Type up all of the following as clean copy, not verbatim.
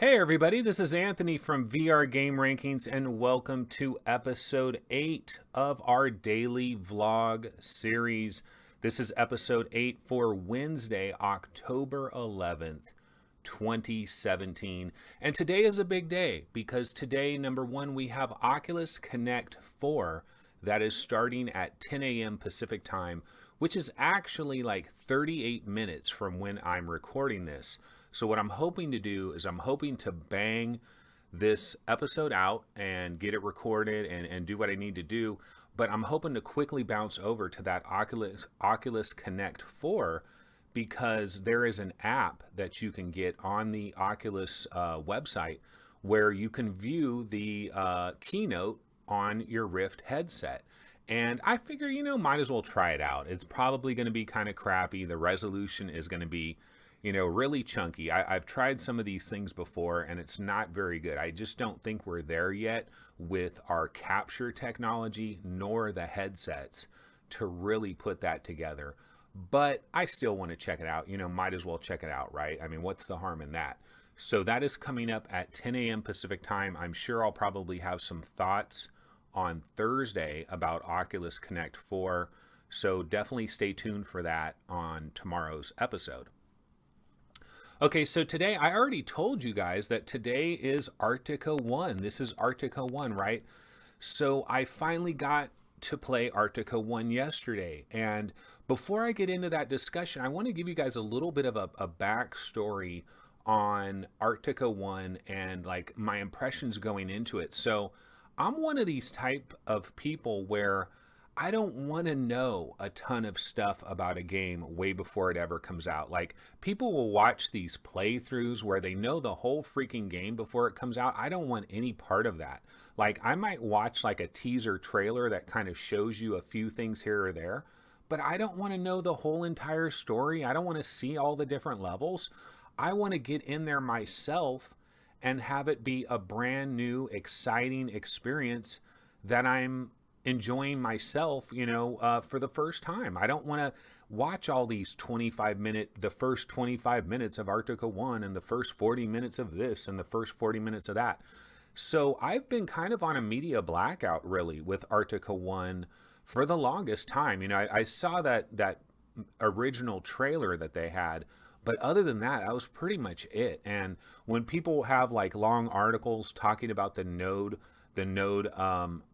Hey everybody, this is Anthony from VR Game Rankings and welcome to episode 8 of our daily vlog series. This is episode 8 for Wednesday, October 11th, 2017. And today is a big day because today, number one, we have Oculus Connect 4 that is starting at 10 a.m. Pacific time, which is actually like 38 minutes from when I'm recording this. So what I'm hoping to do is I'm hoping to bang this episode out and get it recorded and do what I need to do. But I'm hoping to quickly bounce over to that Oculus Connect 4 because there is an app that you can get on the Oculus website where you can view the keynote on your Rift headset. And I figure, might as well try it out. It's probably going to be kind of crappy. The resolution is going to be really chunky. I've tried some of these things before and it's not very good. I just don't think we're there yet with our capture technology nor the headsets to really put that together. But I still want to check it out. Might as well check it out, right? I mean, what's the harm in that? So that is coming up at 10 a.m. Pacific time. I'm sure I'll probably have some thoughts on Thursday about Oculus Connect 4. So definitely stay tuned for that on tomorrow's episode. Okay, so today, I already told you guys that today is Arktika.1. This is Arktika.1, right? So I finally got to play Arktika.1 yesterday. And before I get into that discussion, I want to give you guys a little bit of a backstory on Arktika.1 and like my impressions going into it. So I'm one of these type of people where I don't want to know a ton of stuff about a game way before it ever comes out. Like, people will watch these playthroughs where they know the whole freaking game before it comes out. I don't want any part of that. Like, I might watch like a teaser trailer that kind of shows you a few things here or there, but I don't want to know the whole entire story. I don't want to see all the different levels. I want to get in there myself and have it be a brand new, exciting experience that I'm enjoying myself, for the first time. I don't want to watch all these the first 25 minutes of Arktika.1 and the first 40 minutes of this and the first 40 minutes of that. So I've been kind of on a media blackout really with Arktika.1 for the longest time. I saw that original trailer that they had, but other than that, that was pretty much it. And when people have like long articles talking about the node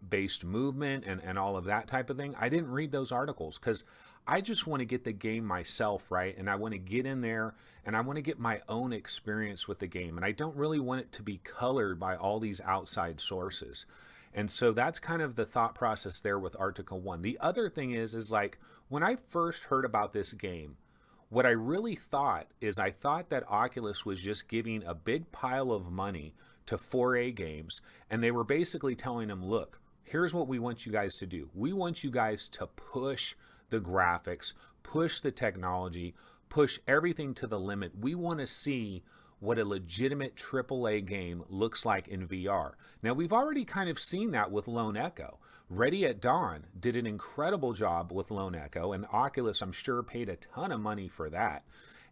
based movement and all of that type of thing, I didn't read those articles because I just want to get the game myself, right? And I want to get in there and I want to get my own experience with the game. And I don't really want it to be colored by all these outside sources. And so that's kind of the thought process there with Arktika.1. The other thing is like when I first heard about this game, what I really thought is I thought that Oculus was just giving a big pile of money to 4A games, and they were basically telling them, look, here's what we want you guys to do. We want you guys to push the graphics, push the technology, push everything to the limit. We want to see what a legitimate AAA game looks like in VR. Now, we've already kind of seen that with Lone Echo. Ready at Dawn did an incredible job with Lone Echo, and Oculus, I'm sure, paid a ton of money for that.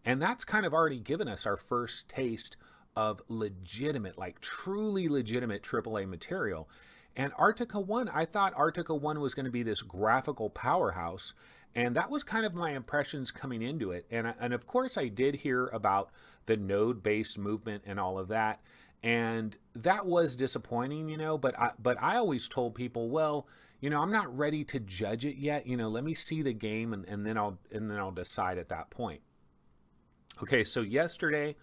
And that's kind of already given us our first taste of legitimate, like truly legitimate AAA material. And Arktika.1, I thought Arktika.1 was going to be this graphical powerhouse, and that was kind of my impressions coming into it. And of course I did hear about the node-based movement and all of that, and that was disappointing, but I always told people, well, I'm not ready to judge it yet. Let me see the game and then I'll decide at that point. Okay, so yesterday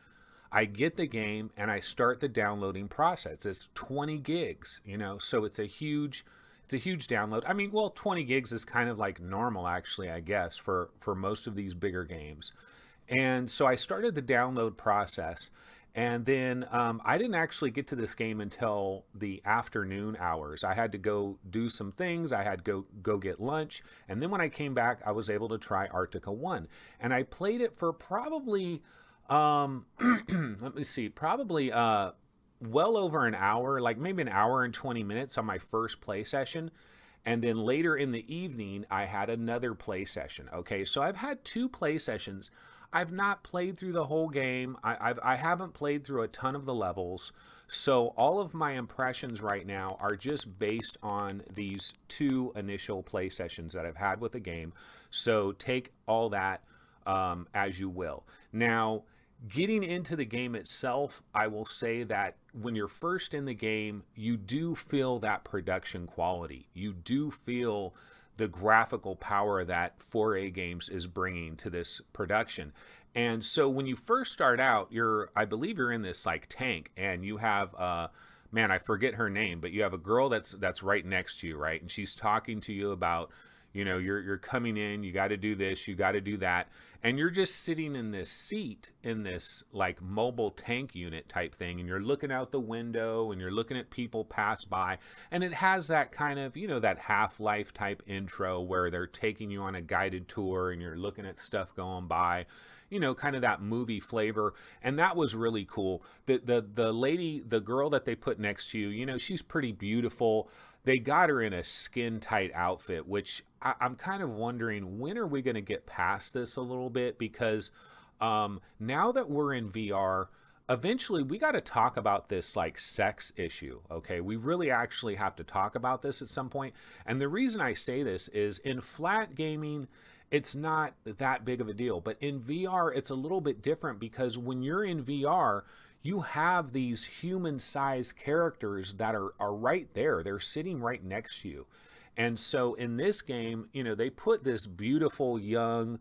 I get the game and I start the downloading process. It's 20 gigs, so it's a huge download. I mean, well, 20 gigs is kind of like normal actually, I guess, for most of these bigger games. And so I started the download process, and then I didn't actually get to this game until the afternoon hours. I had to go do some things. I had to go get lunch. And then when I came back, I was able to try Arktika.1. And I played it for probably, let me see, probably well over an hour, like maybe an hour and 20 minutes on my first play session. And then later in the evening, I had another play session. Okay, so I've had 2 play sessions. I've not played through the whole game. I haven't played through a ton of the levels. So all of my impressions right now are just based on these 2 initial play sessions that I've had with the game. So take all that as you will. Now, getting into the game itself, I will say that when you're first in the game, you do feel that production quality. You do feel the graphical power that 4A Games is bringing to this production. And so when you first start out, I believe you're in this like tank, and you have man, I forget her name, but you have a girl that's right next to you, right? And she's talking to you about, you're coming in, you got to do this, you got to do that. And you're just sitting in this seat in this like mobile tank unit type thing. And you're looking out the window and you're looking at people pass by. And it has that kind of, that Half-Life type intro where they're taking you on a guided tour and you're looking at stuff going by, kind of that movie flavor. And that was really cool. The lady, the girl that they put next to you, she's pretty beautiful. They got her in a skin-tight outfit, which I'm kind of wondering, when are we going to get past this a little bit? Because now that we're in VR, eventually we got to talk about this like sex issue, okay? We really actually have to talk about this at some point. And the reason I say this is in flat gaming, it's not that big of a deal. But in VR, it's a little bit different because when you're in VR, you have these human-sized characters that are right there. They're sitting right next to you. And so in this game, they put this beautiful young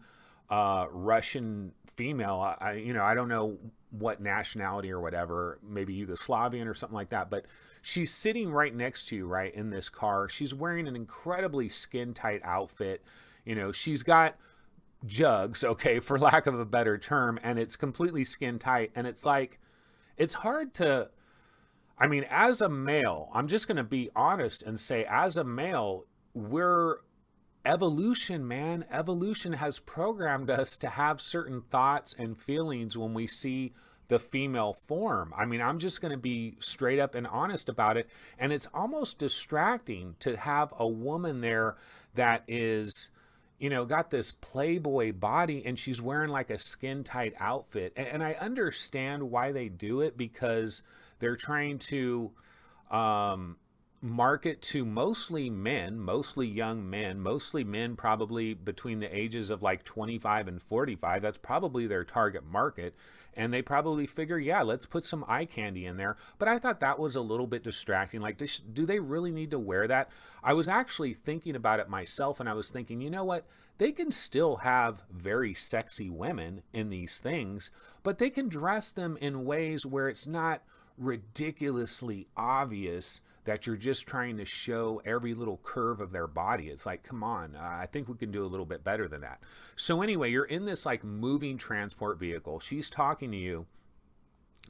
Russian female. I don't know what nationality or whatever, maybe Yugoslavian or something like that. But she's sitting right next to you, right, in this car. She's wearing an incredibly skin-tight outfit. She's got jugs, okay, for lack of a better term, and it's completely skin-tight. And it's like, it's hard to, as a male, I'm just going to be honest and say, as a male, evolution, man. Evolution has programmed us to have certain thoughts and feelings when we see the female form. I'm just going to be straight up and honest about it. And it's almost distracting to have a woman there that is, got this Playboy body and she's wearing like a skin tight outfit. And I understand why they do it, because they're trying to market to mostly men, mostly young men, mostly men probably between the ages of like 25 and 45. That's probably their target market. And they probably figure, yeah, let's put some eye candy in there. But I thought that was a little bit distracting. Like, do they really need to wear that? I was actually thinking about it myself, and I was thinking, you know what? They can still have very sexy women in these things, but they can dress them in ways where it's not ridiculously obvious that you're just trying to show every little curve of their body. It's like, come on, I think we can do a little bit better than that. So anyway, you're in this like moving transport vehicle. She's talking to you,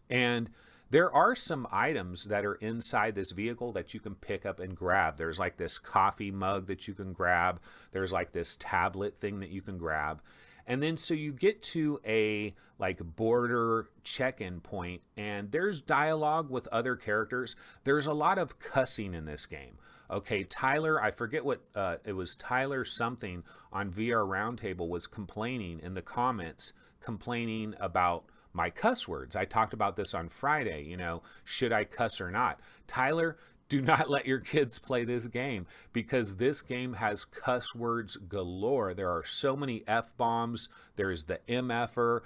and there are some items that are inside this vehicle that you can pick up and grab. There's like this coffee mug that you can grab. There's like this tablet thing that you can grab. And then so you get to a like border check-in point, and there's dialogue with other characters. There's a lot of cussing in this game. Okay, Tyler, I forget what, it was Tyler something on VR Roundtable was complaining in the comments, complaining about my cuss words. I talked about this on Friday, should I cuss or not? Tyler, do not let your kids play this game, because this game has cuss words galore. There are so many F-bombs. There's the MFer,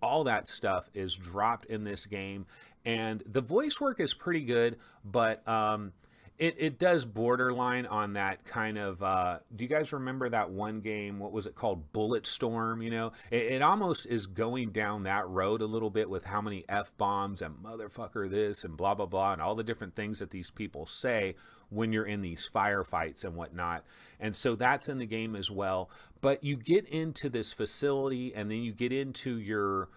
all that stuff is dropped in this game. And the voice work is pretty good, but it does borderline on that kind of, do you guys remember that one game, what was it called, Bulletstorm? It almost is going down that road a little bit with how many F-bombs and motherfucker this and blah, blah, blah, and all the different things that these people say when you're in these firefights and whatnot. And so that's in the game as well. But you get into this facility, and then you get into your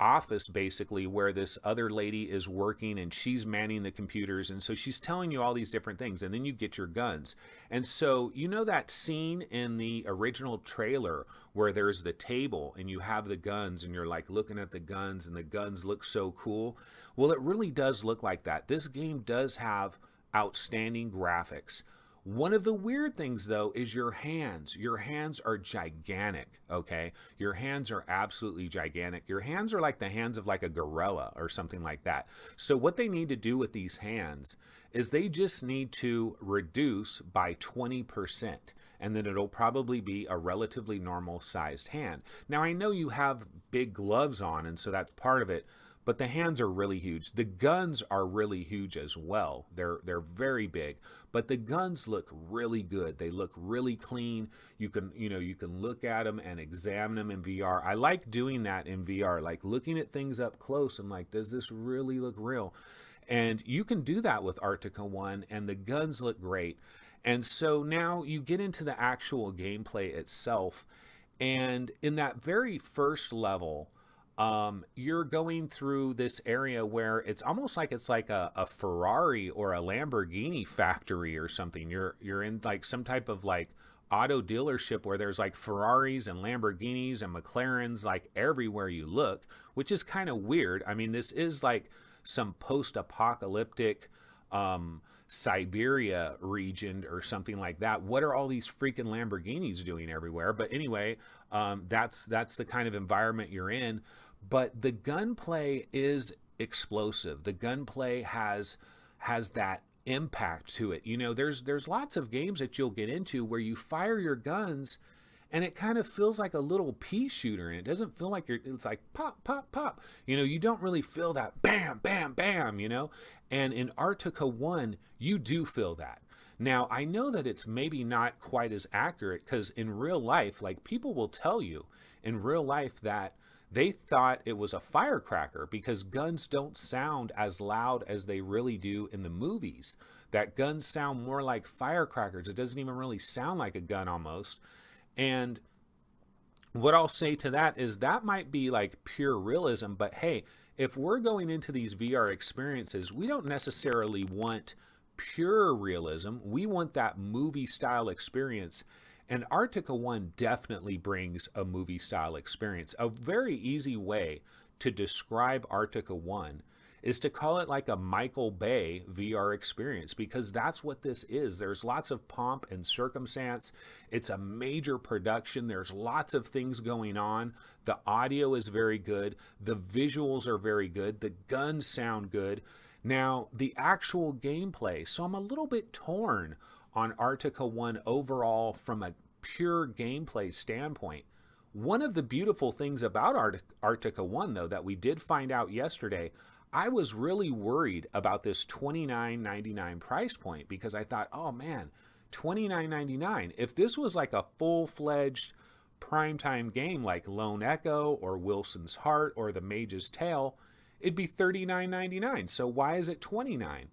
office basically, where this other lady is working and she's manning the computers, and so she's telling you all these different things, and then you get your guns. And so that scene in the original trailer where there's the table and you have the guns and you're like looking at the guns and the guns look so cool. Well, it really does look like that. This game does have outstanding graphics. One of the weird things, though, is your hands. Your hands are gigantic, okay? Your hands are absolutely gigantic. Your hands are like the hands of like a gorilla or something like that. So what they need to do with these hands is they just need to reduce by 20%, and then it'll probably be a relatively normal sized hand. Now, I know you have big gloves on, and so that's part of it, but the hands are really huge. The guns are really huge as well. They're very big, but the guns look really good. They look really clean. You can look at them and examine them in VR. I like doing that in VR, like looking at things up close and like, does this really look real? And you can do that with Arktika.1, and the guns look great. And so now you get into the actual gameplay itself, and in that very first level, you're going through this area where it's almost like it's like a Ferrari or a Lamborghini factory or something. You're in like some type of like auto dealership where there's like Ferraris and Lamborghinis and McLarens like everywhere you look, which is kind of weird. I mean, this is like some post-apocalyptic Siberia region or something like that. What are all these freaking Lamborghinis doing everywhere? But anyway, that's the kind of environment you're in. But the gunplay is explosive. The gunplay has that impact to it. You know, there's lots of games that you'll get into where you fire your guns and it kind of feels like a little pea shooter, and it doesn't feel like it's like pop, pop, pop. You know, you don't really feel that bam, bam, bam, you know? And in Arktika.1, you do feel that. Now, I know that it's maybe not quite as accurate because in real life, like people will tell you in real life that they thought it was a firecracker because guns don't sound as loud as they really do in the movies. That guns sound more like firecrackers. It doesn't even really sound like a gun almost. And what I'll say to that is that might be like pure realism, but hey, if we're going into these VR experiences, we don't necessarily want pure realism. We want that movie style experience. And Arktika.1 definitely brings a movie style experience. A very easy way to describe Arktika.1 is to call it like a Michael Bay VR experience, because that's what this is. There's lots of pomp and circumstance. It's a major production. There's lots of things going on. The audio is very good. The visuals are very good. The guns sound good. Now, the actual gameplay. So I'm a little bit torn on Arktika.1 overall from a pure gameplay standpoint. One of the beautiful things about Arktika.1, though, that we did find out yesterday, I was really worried about this $29.99 price point because I thought, oh man, $29.99. If this was like a full-fledged primetime game like Lone Echo or Wilson's Heart or The Mage's Tale, it'd be $39.99. So why is it $29?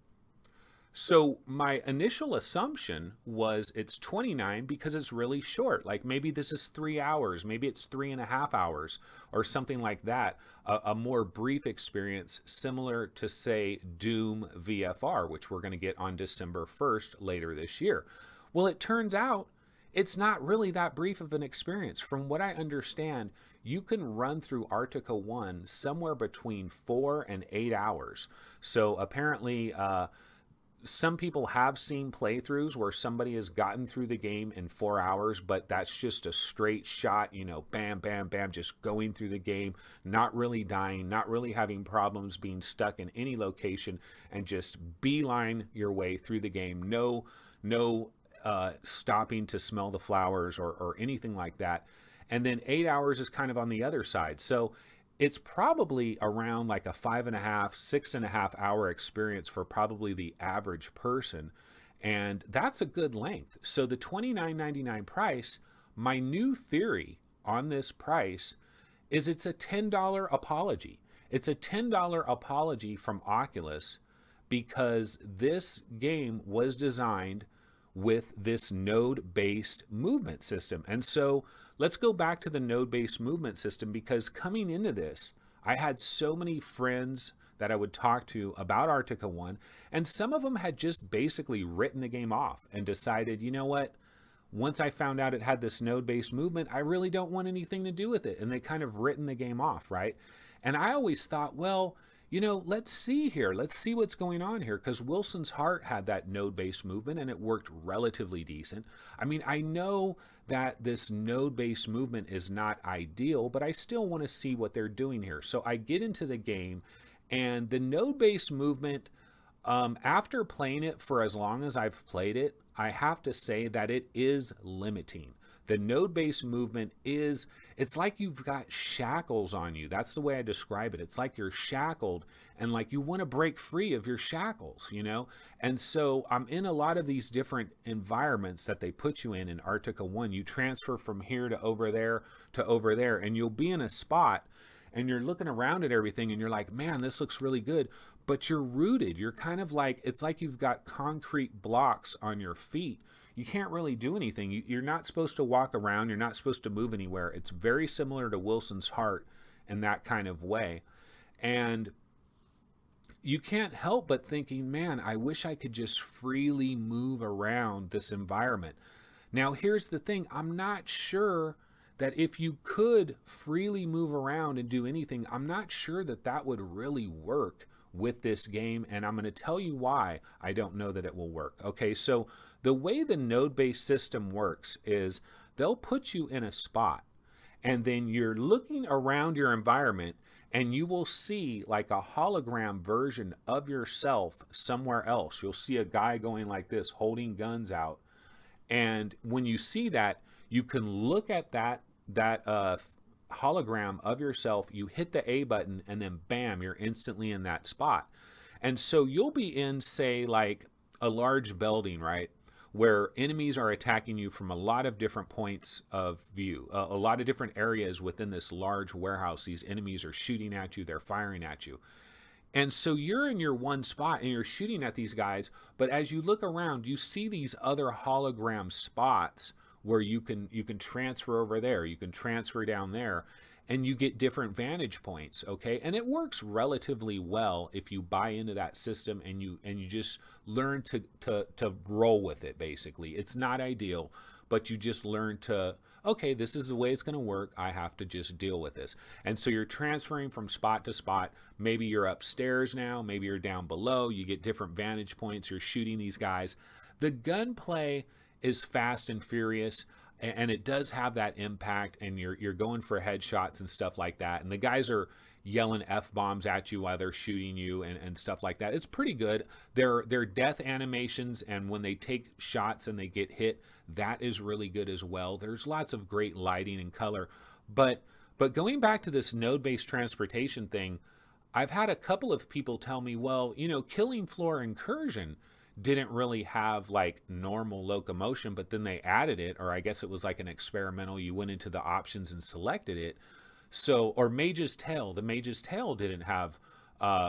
So my initial assumption was it's $29 because it's really short. Like maybe this is 3 hours, maybe it's 3.5 hours or something like that. A more brief experience similar to, say, Doom VFR, which we're going to get on December 1st later this year. Well, it turns out it's not really that brief of an experience. From what I understand, you can run through Arktika.1 somewhere between 4 and 8 hours. So apparently, some people have seen playthroughs where somebody has gotten through the game in 4 hours, but that's just a straight shot, you know, bam, bam, bam, just going through the game, not really dying, not really having problems being stuck in any location, and just beeline your way through the game. No stopping to smell the flowers or anything like that. And then 8 hours is kind of on the other side. So it's probably around like a 5.5, 6.5 hour experience for probably the average person. And that's a good length. So the $29.99 price, my new theory on this price is it's a $10 apology. It's a $10 apology from Oculus because this game was designed with this node-based movement system. And so let's go back to the node-based movement system, because coming into this, I had so many friends that I would talk to about Arktika.1, and some of them had just basically written the game off and decided, you know what, once I found out it had this node-based movement, I really don't want anything to do with it. And they kind of written the game off, right? And I always thought, well, let's see here. Let's see what's going on here. Because Wilson's Heart had that node-based movement and it worked relatively decent. I mean, I know that this node-based movement is not ideal, but I still want to see what they're doing here. So I get into the game, and the node-based movement, after playing it for as long as I've played it, I have to say that it is limiting. The node-based movement it's like you've got shackles on you. That's the way I describe it. It's like you're shackled and like you want to break free of your shackles, And so I'm in a lot of these different environments that they put you in Arktika.1. You transfer from here to over there, and you'll be in a spot and you're looking around at everything and you're like, man, this looks really good. But you're rooted. You're kind of like, it's like you've got concrete blocks on your feet. You can't really do anything. You're not supposed to walk around. You're not supposed to move anywhere. It's very similar to Wilson's Heart in that kind of way. And you can't help but thinking, man, I wish I could just freely move around this environment. Now, here's the thing. I'm not sure that if you could freely move around and do anything, I'm not sure that that would really work with this game, and I'm going to tell you why I don't know that it will work. Okay, so the way the node-based system works is they'll put you in a spot, and then you're looking around your environment, and you will see like a hologram version of yourself somewhere else. You'll see a guy going like this, holding guns out, and when you see that, you can look at that hologram of yourself, you hit the A button, and then bam, you're instantly in that spot. And so you'll be in, say, like a large building, right, where enemies are attacking you from a lot of different points of view, a lot of different areas within this large warehouse. These enemies are shooting at you, they're firing at you. And so you're in your one spot and you're shooting at these guys, but as you look around, you see these other hologram spots where you can transfer over there, you can transfer down there, and you get different vantage points, okay? And it works relatively well if you buy into that system and you just learn to roll with it, basically. It's not ideal, but you just learn to, okay, this is the way it's going to work. I have to just deal with this. And so you're transferring from spot to spot. Maybe you're upstairs now, maybe you're down below. You get different vantage points. You're shooting these guys. The gunplay is fast and furious, and it does have that impact, and you're going for headshots and stuff like that, and the guys are yelling F-bombs at you while they're shooting you and stuff like that. It's pretty good. Their death animations, and when they take shots and they get hit, that is really good as well. There's lots of great lighting and color, but going back to this node-based transportation thing, I've had a couple of people tell me, well, Killing Floor Incursion didn't really have like normal locomotion, but then they added it, or I guess it was like an experimental. You went into the options and selected it. So, or Mage's Tale, the Mage's Tale didn't have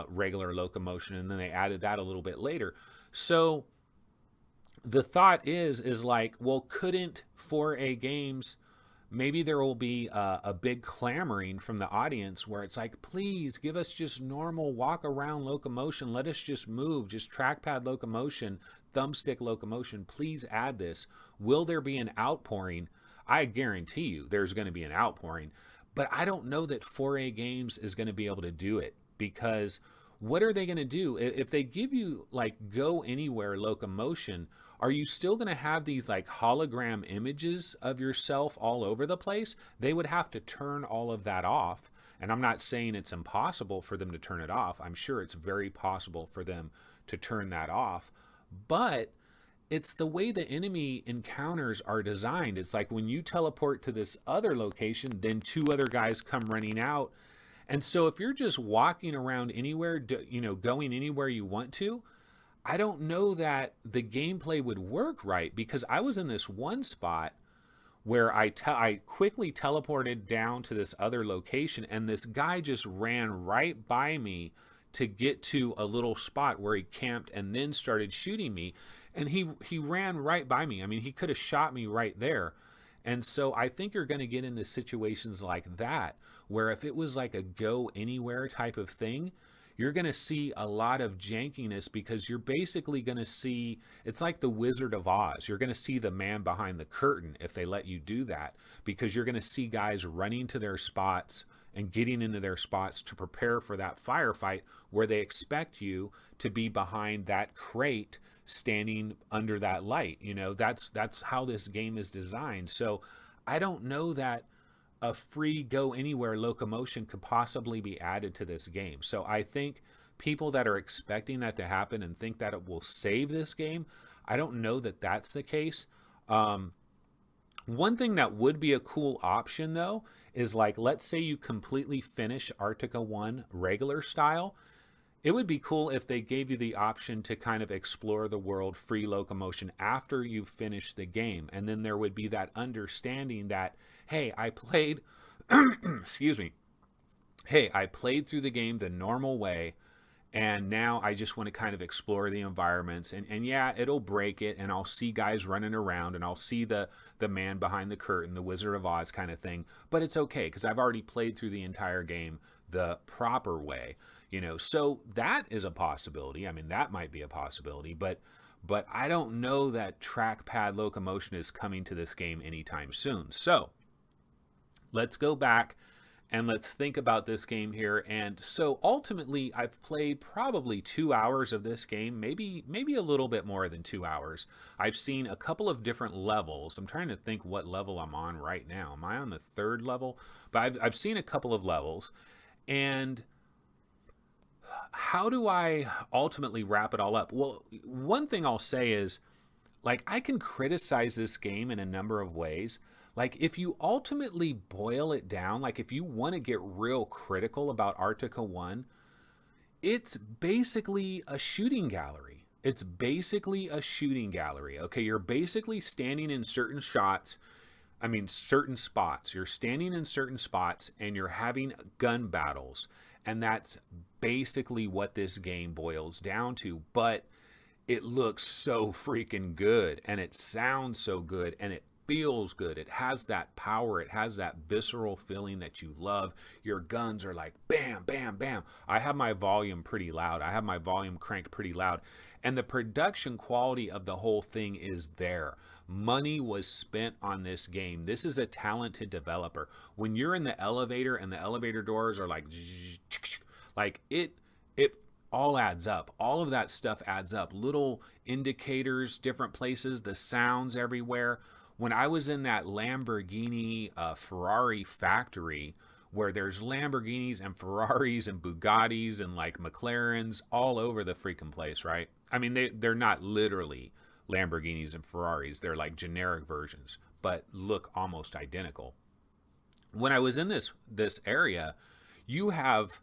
regular locomotion, and then they added that a little bit later. So the thought is like, well, couldn't 4A games, maybe there will be a big clamoring from the audience where it's like, please give us just normal walk around locomotion. Let us just move, just trackpad locomotion, thumbstick locomotion. Please add this. Will there be an outpouring? I guarantee you there's going to be an outpouring, but I don't know that 4A games is going to be able to do it, because what are they going to do if they give you like go anywhere locomotion? Are you still going to have these like hologram images of yourself all over the place? They would have to turn all of that off. And I'm not saying it's impossible for them to turn it off. I'm sure it's very possible for them to turn that off. But it's the way the enemy encounters are designed. It's like when you teleport to this other location, then two other guys come running out. And so if you're just walking around anywhere, going anywhere you want to, I don't know that the gameplay would work right, because I was in this one spot where I quickly teleported down to this other location, and this guy just ran right by me to get to a little spot where he camped and then started shooting me. And he ran right by me. I mean, he could have shot me right there. And so I think you're going to get into situations like that, where if it was like a go anywhere type of thing, you're going to see a lot of jankiness, because you're basically going to see, it's like the Wizard of Oz. You're going to see the man behind the curtain if they let you do that, because you're going to see guys running to their spots and getting into their spots to prepare for that firefight where they expect you to be behind that crate standing under that light. That's how this game is designed. So I don't know that a free go anywhere locomotion could possibly be added to this game. So I think people that are expecting that to happen and think that it will save this game, I don't know that that's the case. One thing that would be a cool option though is, like, let's say you completely finish Arktika.1 regular style. It would be cool if they gave you the option to kind of explore the world free locomotion after you finish the game. And then there would be that understanding that, hey, I played, excuse me, hey, I played through the game the normal way, and now I just want to kind of explore the environments. And yeah, it'll break it, and I'll see guys running around, and I'll see the man behind the curtain, the Wizard of Oz kind of thing. But it's okay, because I've already played through the entire game the proper way. So that is a possibility. I mean, that might be a possibility, but I don't know that trackpad locomotion is coming to this game anytime soon. So let's go back and let's think about this game here. And so ultimately, I've played probably 2 hours of this game, maybe a little bit more than 2 hours. I've seen a couple of different levels. I'm trying to think what level I'm on right now. Am I on the 3rd level? But I've seen a couple of levels. And how do I ultimately wrap it all up? Well, one thing I'll say is, like, I can criticize this game in a number of ways. Like, if you ultimately boil it down, like if you want to get real critical about Arktika.1, it's basically a shooting gallery. It's basically a shooting gallery. Okay, you're basically standing in certain spots. You're standing in certain spots and you're having gun battles. And that's basically what this game boils down to. But it looks so freaking good, and it sounds so good, and it feels good. It has that power. It has that visceral feeling that you love. Your guns are like bam, bam, bam. I have my volume pretty loud. I have my volume cranked pretty loud. And the production quality of the whole thing is there. Money was spent on this game. This is a talented developer. When you're in the elevator and the elevator doors are like it all adds up. All of that stuff adds up. Little indicators, different places, the sounds everywhere. When I was in that Lamborghini Ferrari factory, where there's Lamborghinis and Ferraris and Bugattis and like McLarens all over the freaking place, right? I mean, they're not literally Lamborghinis and Ferraris. They're like generic versions, but look almost identical. When I was in this area, you have,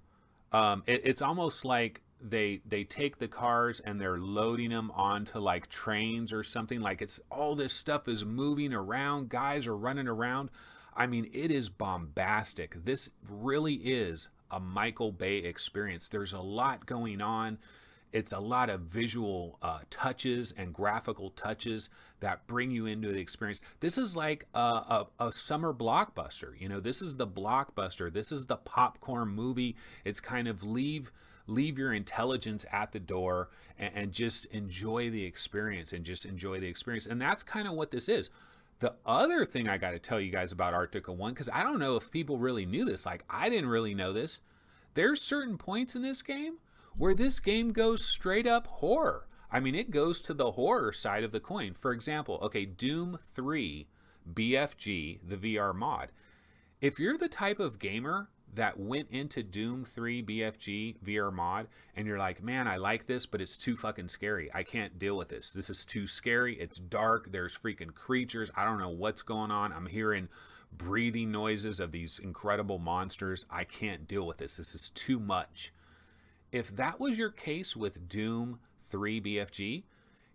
it's almost like they take the cars and they're loading them onto like trains or something. Like, it's all this stuff is moving around. Guys are running around. I mean, it is bombastic. This really is a Michael Bay experience. There's a lot going on. It's a lot of visual touches and graphical touches that bring you into the experience. This is like a summer blockbuster. This is the blockbuster. This is the popcorn movie. It's kind of leave your intelligence at the door and just enjoy the experience and that's kind of what this is. The other thing I got to tell you guys about Arktika.1, because I don't know if people really knew this, like I didn't really know this, there's certain points in this game where this game goes straight up horror. I mean, it goes to the horror side of the coin. For example, okay, Doom 3 BFG, the VR mod. If you're the type of gamer that went into Doom 3 BFG VR mod and you're like, man, I like this, but it's too fucking scary. I can't deal with this. This is too scary. It's dark. There's freaking creatures. I don't know what's going on. I'm hearing breathing noises of these incredible monsters. I can't deal with this. This is too much. If that was your case with Doom 3 BFG,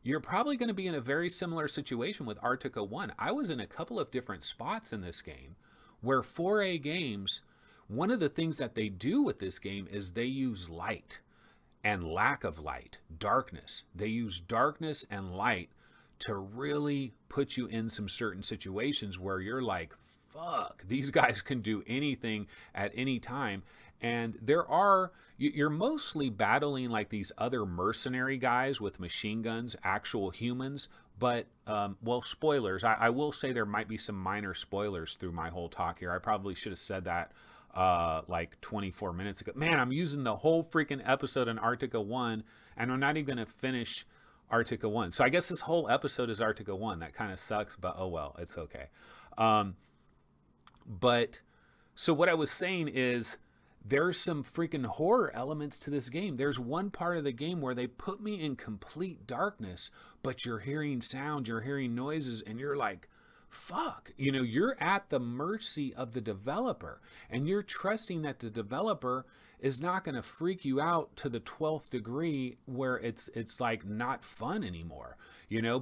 you're probably going to be in a very similar situation with Arktika.1. I was in a couple of different spots in this game where 4A games, one of the things that they do with this game is they use light and lack of light, darkness. They use darkness and light to really put you in some certain situations where you're like, fuck, these guys can do anything at any time. And you're mostly battling like these other mercenary guys with machine guns, actual humans. But, well, spoilers. I will say there might be some minor spoilers through my whole talk here. I probably should have said that like 24 minutes ago. Man, I'm using the whole freaking episode in Arktika.1, and I'm not even going to finish Arktika.1. So I guess this whole episode is Arktika.1. That kind of sucks, but oh well, it's okay. But so what I was saying is there's some freaking horror elements to this game. There's one part of the game where they put me in complete darkness, but you're hearing sound, you're hearing noises, and you're like, fuck, you're at the mercy of the developer, and you're trusting that the developer is not going to freak you out to the 12th degree where it's like not fun anymore,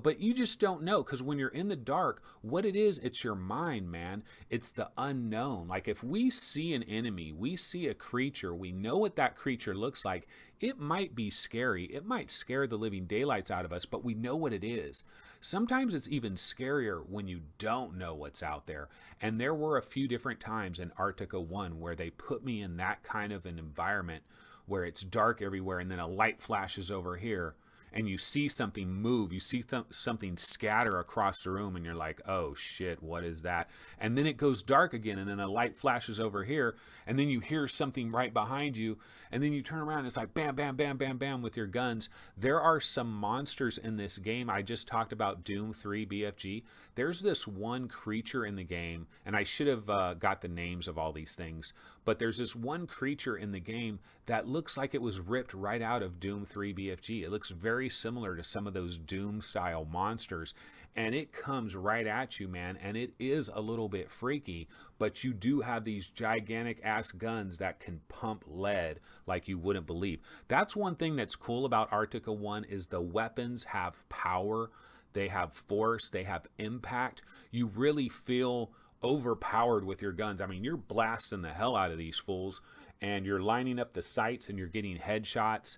but you just don't know, because when you're in the dark, what it is, it's your mind, man. It's the unknown. Like if we see an enemy, we see a creature, we know what that creature looks like. It might be scary. It might scare the living daylights out of us, but we know what it is. Sometimes it's even scarier when you don't know what's out there. And there were a few different times in Arktika.1 where they put me in that kind of an environment where it's dark everywhere, and then a light flashes over here, and you see something move, you see something scatter across the room, and you're like, oh shit, what is that? And then it goes dark again, and then a light flashes over here, and then you hear something right behind you, and then you turn around, and it's like bam, bam, bam, bam, bam with your guns. There are some monsters in this game. I just talked about Doom 3 BFG. There's this one creature in the game, and I should have got the names of all these things, but there's this one creature in the game that looks like it was ripped right out of Doom 3 BFG. It looks very similar to some of those Doom style monsters, and it comes right at you, man, and it is a little bit freaky, but you do have these gigantic ass guns that can pump lead like you wouldn't believe. That's one thing that's cool about Arktika.1 is the weapons have power, they have force, they have impact. You really feel overpowered with your guns. I mean, you're blasting the hell out of these fools, and you're lining up the sights, and you're getting headshots.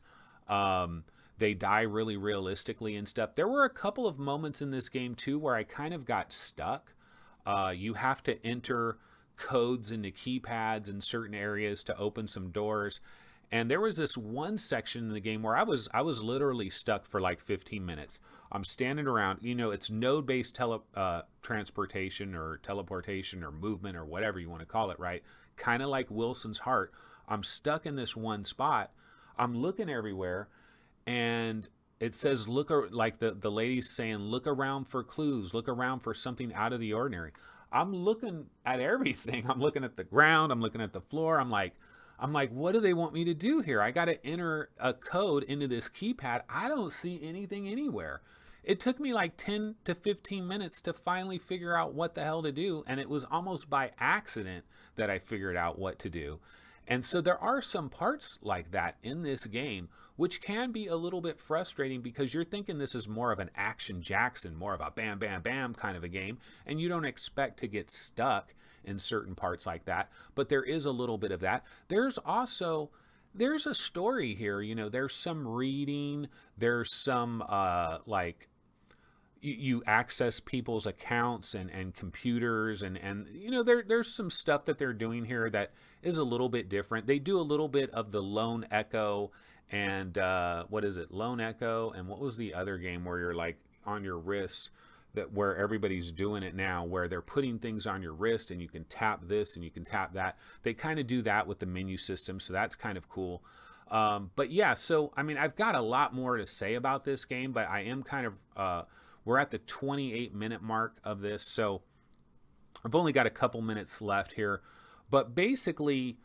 They die really realistically and stuff. There were a couple of moments in this game too where I kind of got stuck. You have to enter codes into keypads in certain areas to open some doors. And there was this one section in the game where I was literally stuck for like 15 minutes. I'm standing around, it's node-based transportation or teleportation or movement or whatever you want to call it, right? Kind of like Wilson's Heart. I'm stuck in this one spot. I'm looking everywhere, and it says, like the lady's saying, look around for clues, look around for something out of the ordinary. I'm looking at everything. I'm looking at the ground. I'm looking at the floor. I'm like, what do they want me to do here? I got to enter a code into this keypad. I don't see anything anywhere. It took me like 10 to 15 minutes to finally figure out what the hell to do. And it was almost by accident that I figured out what to do. And so there are some parts like that in this game, which can be a little bit frustrating because you're thinking this is more of an Action Jackson, more of a bam, bam, bam kind of a game, and you don't expect to get stuck in certain parts like that. But there is a little bit of that. There's a story here, there's some reading, there's some you access people's accounts and computers and there's some stuff that they're doing here that is a little bit different. They do a little bit of the Lone Echo and Lone Echo, and what was the other game where you're like on your wrist, that where everybody's doing it now, where they're putting things on your wrist and you can tap this and you can tap that. They kind of do that with the menu system, so that's kind of cool. But yeah, so I mean, I've got a lot more to say about this game, but I am kind of we're at the 28-minute mark of this, so I've only got a couple minutes left here. But basically,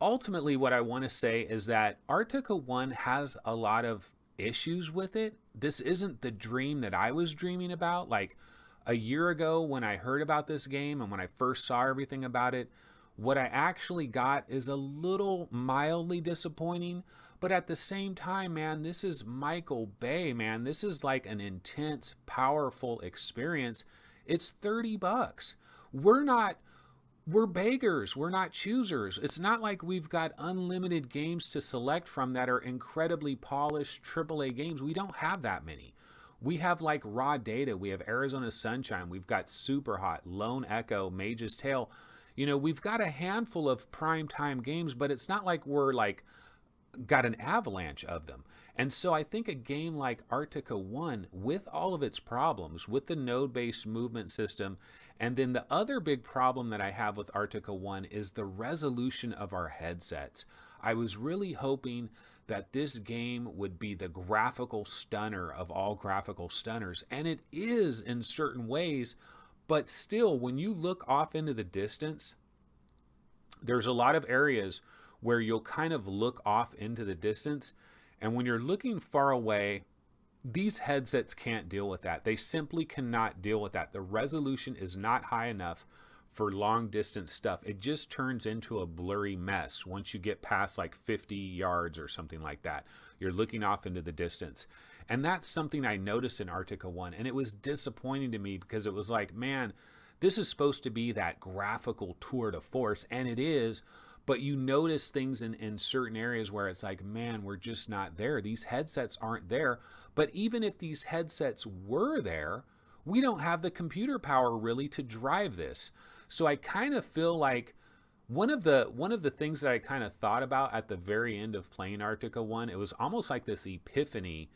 ultimately, what I want to say is that Arktika.1 has a lot of issues with it. This isn't the dream that I was dreaming about. Like a year ago when I heard about this game and when I first saw everything about it, what I actually got is a little mildly disappointing. But at the same time, man, this is Michael Bay, man. This is like an intense, powerful experience. It's $30. We're beggars. We're not choosers. It's not like we've got unlimited games to select from that are incredibly polished AAA games. We don't have that many. We have like Raw Data. We have Arizona Sunshine. We've got Super Hot, Lone Echo, Mage's Tale. We've got a handful of primetime games, but it's not like we're like got an avalanche of them. And so I think a game like Arktika.1, with all of its problems, with the node-based movement system, and then the other big problem that I have with Arktika.1 is the resolution of our headsets. I was really hoping that this game would be the graphical stunner of all graphical stunners, and it is in certain ways, but still, when you look off into the distance, there's a lot of areas where you'll kind of look off into the distance, and when you're looking far away, these headsets can't deal with that. They simply cannot deal with that. The resolution is not high enough for long distance stuff. It just turns into a blurry mess once you get past like 50 yards or something like that. You're looking off into the distance. And that's something I noticed in Arktika.1, and it was disappointing to me because it was like, man, this is supposed to be that graphical tour de force, and it is, but you notice things in certain areas where it's like, man, we're just not there. These headsets aren't there. But even if these headsets were there, we don't have the computer power really to drive this. So I kind of feel like one of the things that I kind of thought about at the very end of playing Arktika.1, it was almost like this epiphany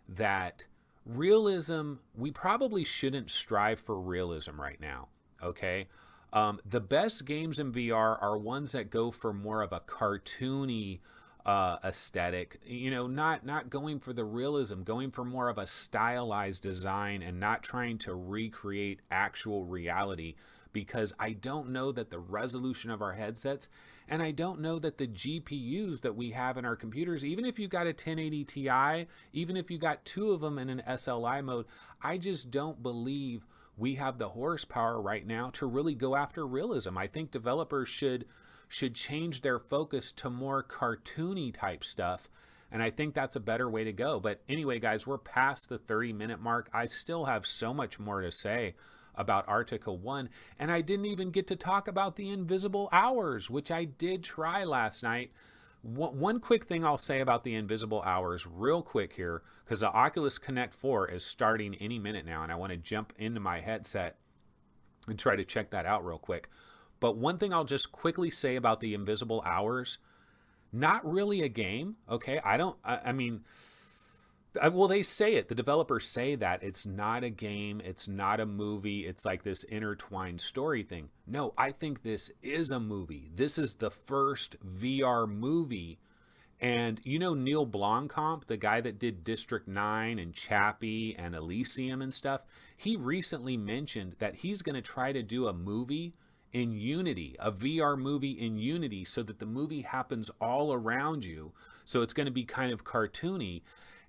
that realism, we probably shouldn't strive for realism right now, okay? The best games in VR are ones that go for more of a cartoony aesthetic, you know, not going for the realism, going for more of a stylized design and not trying to recreate actual reality, because I don't know that the resolution of our headsets, and I don't know that the GPUs that we have in our computers, even if you got a 1080 Ti, even if you got two of them in an SLI mode, I just don't believe we have the horsepower right now to really go after realism. I think developers should change their focus to more cartoony type stuff, and I think that's a better way to go. But anyway, guys, we're past the 30-minute mark. I still have so much more to say about Arktika.1, and I didn't even get to talk about the invisible hours, which I did try last night. One quick thing I'll say about the invisible hours real quick here, because the Oculus Connect 4 is starting any minute now, and I want to jump into my headset and try to check that out real quick. But one thing I'll just quickly say about the invisible hours, not really a game, okay? I mean, well, they say it. The developers say that it's not a game, it's not a movie, it's like this intertwined story thing. No, I think this is a movie. This is the first VR movie. And you know Neil Blomkamp, the guy that did District 9 and Chappie and Elysium and stuff, he recently mentioned that he's going to try to do a movie in Unity, a VR movie in Unity, so that the movie happens all around you. So it's going to be kind of cartoony.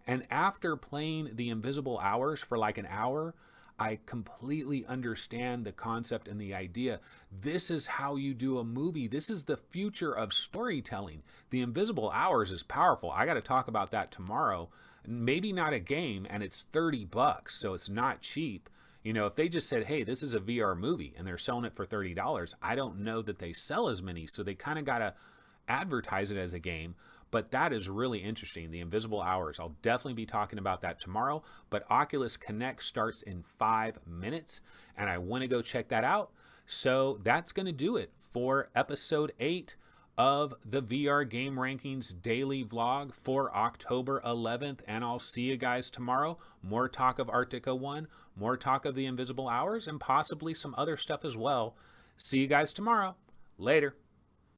And after playing the invisible hours for like an hour, I completely understand the concept and the idea. This is how you do a movie. This is the future of storytelling. The invisible hours is powerful. I got to talk about that tomorrow. Maybe not a game, and it's $30, so it's not cheap. You know, if they just said, hey, this is a VR movie and they're selling it for $30, I don't know that they sell as many. So they kind of got to advertise it as a game. But that is really interesting, the invisible hours. I'll definitely be talking about that tomorrow. But Oculus Connect starts in 5 minutes, and I want to go check that out. So that's going to do it for episode 8 of the VR Game Rankings daily vlog for October 11th. And I'll see you guys tomorrow. More talk of Arktika.1, more talk of the invisible hours, and possibly some other stuff as well. See you guys tomorrow. Later.